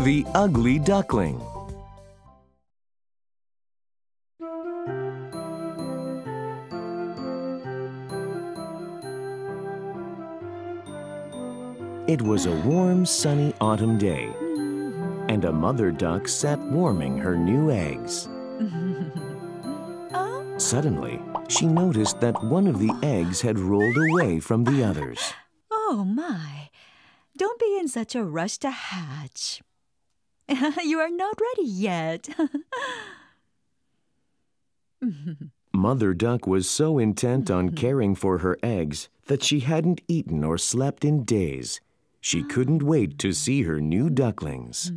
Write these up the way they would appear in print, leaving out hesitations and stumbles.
The Ugly Duckling. It was a warm, sunny autumn day, and a mother duck sat warming her new eggs. Suddenly, she noticed that one of the eggs had rolled away from the others. Oh, my. Don't be in such a rush to hatch. You are not ready yet. Mother Duck was so intent on caring for her eggs that she hadn't eaten or slept in days. She couldn't wait to see her new ducklings.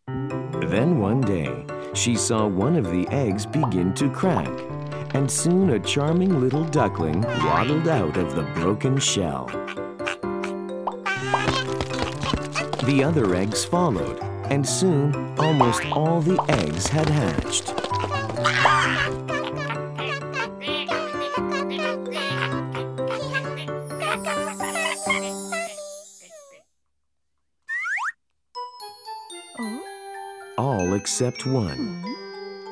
Then one day, she saw one of the eggs begin to crack, and soon a charming little duckling waddled out of the broken shell. The other eggs followed, and soon almost all the eggs had hatched. All except one.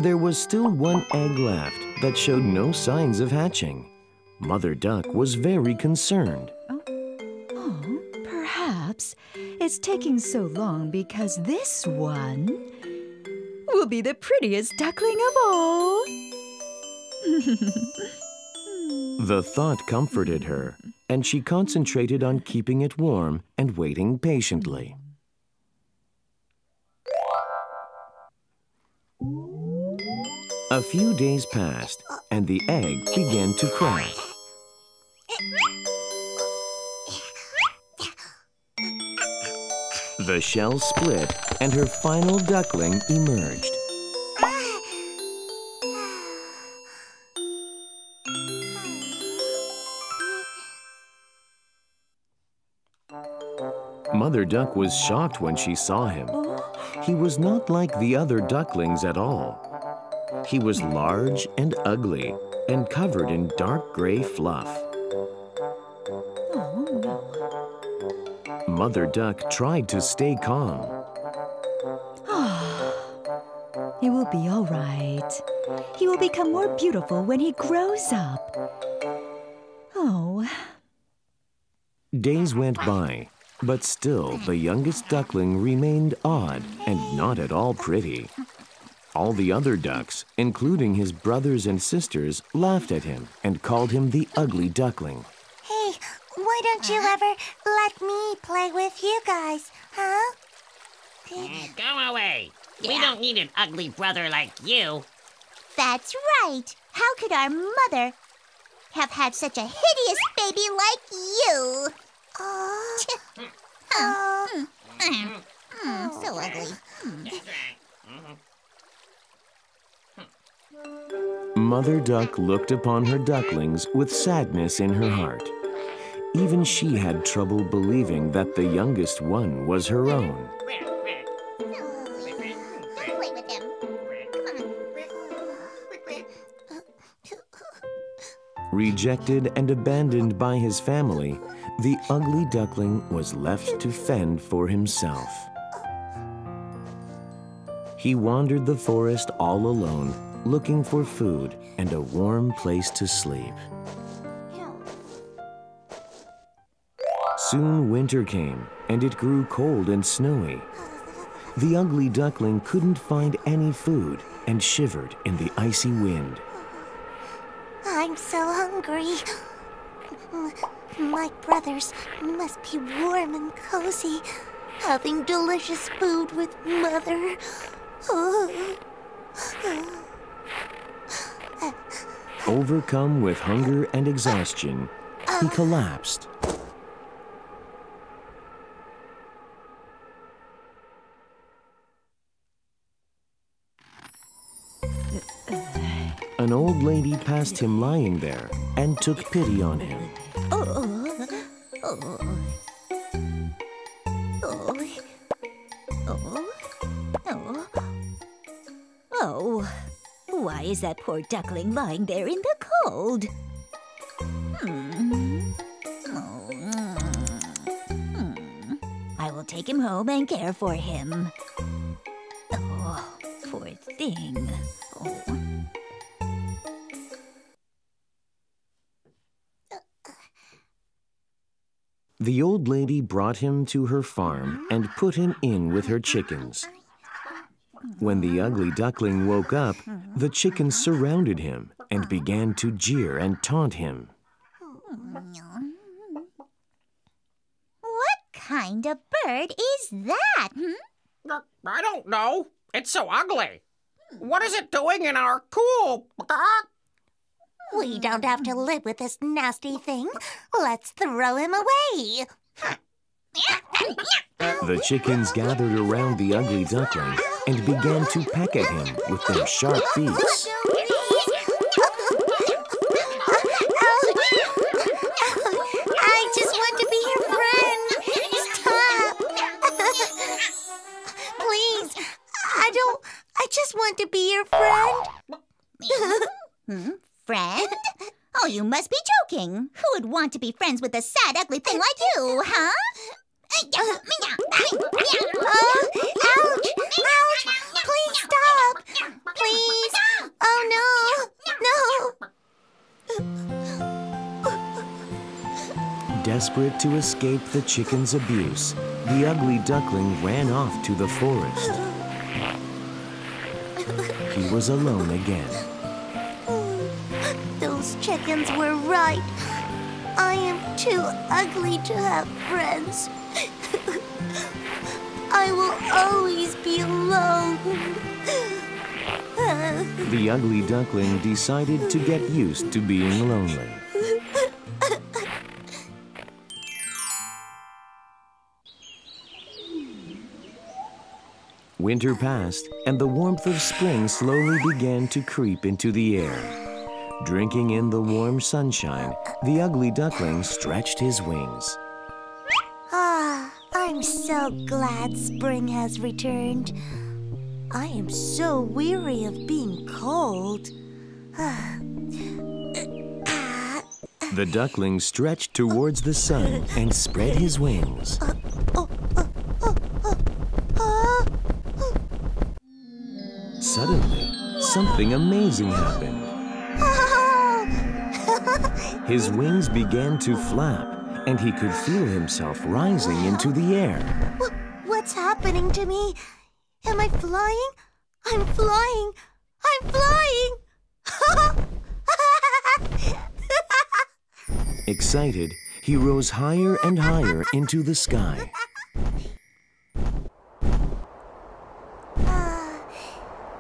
There was still one egg left that showed no signs of hatching. Mother Duck was very concerned. Perhaps it's taking so long because this one will be the prettiest duckling of all. The thought comforted her, and she concentrated on keeping it warm and waiting patiently. A few days passed, and the egg began to crack. The shell split, and her final duckling emerged. Mother Duck was shocked when she saw him. He was not like the other ducklings at all. He was large and ugly and covered in dark gray fluff. Mother Duck tried to stay calm. It will be all right. He will become more beautiful when he grows up. Oh. Days went by, but still the youngest duckling remained odd and not at all pretty. All the other ducks, including his brothers and sisters, laughed at him and called him the Ugly Duckling. Hey, why don't you ever let me play with you guys, huh? Go away. We don't need an ugly brother like you. That's right. How could our mother have had such a hideous baby like you? So ugly. Mother Duck looked upon her ducklings with sadness in her heart. Even she had trouble believing that the youngest one was her own. Play with him. Rejected and abandoned by his family, the ugly duckling was left to fend for himself. He wandered the forest all alone, looking for food and a warm place to sleep. Soon winter came, and it grew cold and snowy. The ugly duckling couldn't find any food and shivered in the icy wind. I'm so hungry. My brothers must be warm and cozy, having delicious food with Mother. Overcome with hunger and exhaustion, he collapsed. An old lady passed him lying there and took pity on him. Oh, why is that poor duckling lying there in the cold? take him home and care for him. Oh, poor thing. Oh. The old lady brought him to her farm and put him in with her chickens. When the ugly duckling woke up, the chickens surrounded him and began to jeer and taunt him. What kind of bird is that? I don't know. It's so ugly. What is it doing in our coop? We don't have to live with this nasty thing. Let's throw him away. The chickens gathered around the ugly duckling and began to peck at him with their sharp beaks. I just want to be your friend. Stop. Please. I just want to be your friend. Friend? Oh, you must be joking. Who would want to be friends with a sad, ugly thing like you, huh? Ouch! Ouch! Please stop! Please! Oh, no! Desperate to escape the chickens' abuse, the ugly duckling ran off to the forest. He was alone again. Those chickens were right. I am too ugly to have friends. I will always be alone. The ugly duckling decided to get used to being lonely. Winter passed, and the warmth of spring slowly began to creep into the air. Drinking in the warm sunshine, the ugly duckling stretched his wings. Ah, I'm so glad spring has returned. I am so weary of being cold. The duckling stretched towards the sun and spread his wings. Suddenly, something amazing happened. His wings began to flap, and he could feel himself rising into the air. What's happening to me? Am I flying? I'm flying! I'm flying! Excited, he rose higher and higher into the sky.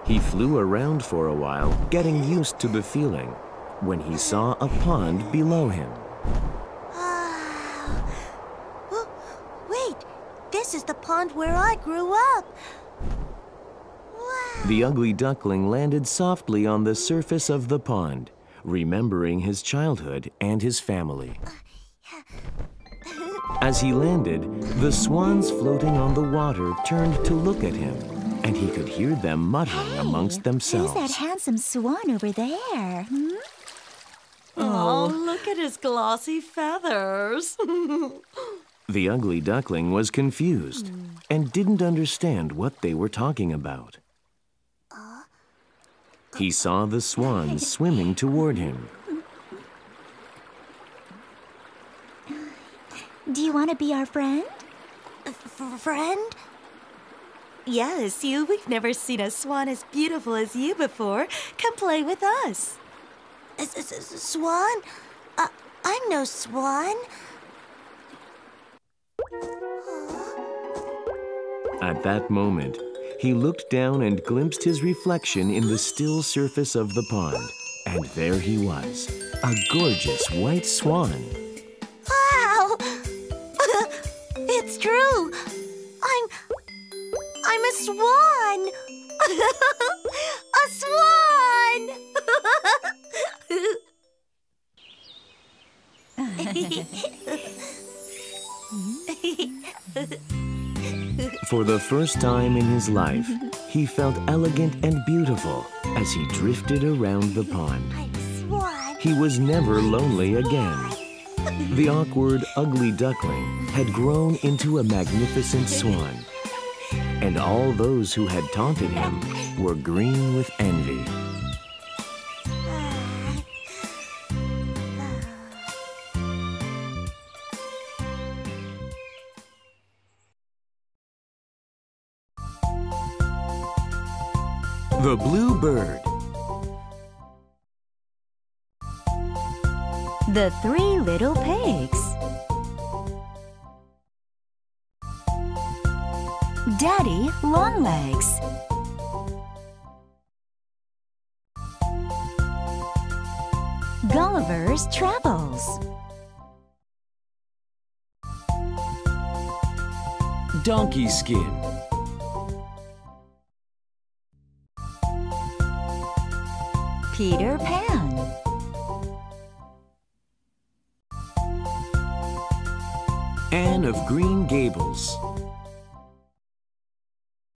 He flew around for a while, getting used to the feeling, when he saw a pond below him. Wait, this is the pond where I grew up. Wow. The ugly duckling landed softly on the surface of the pond, remembering his childhood and his family. As he landed, the swans floating on the water turned to look at him, and he could hear them muttering amongst themselves. Who's that handsome swan over there? Oh, look at his glossy feathers. The ugly duckling was confused and didn't understand what they were talking about. He saw the swans swimming toward him. Do you want to be our friend? Friend? Yes, we've never seen a swan as beautiful as you before. Come play with us. Swan? I'm no swan. At that moment, he looked down and glimpsed his reflection in the still surface of the pond. And there he was, a gorgeous white swan. Wow! It's true! I'm a swan! A swan! For the first time in his life, he felt elegant and beautiful as he drifted around the pond. I'm a swan. He was never lonely again. The awkward, ugly duckling had grown into a magnificent swan, and all those who had taunted him were green with envy. The Blue Bird. The Three Little Pigs. Daddy Longlegs. Gulliver's Travels. Donkey Skin. Peter Pan. Anne of Green Gables.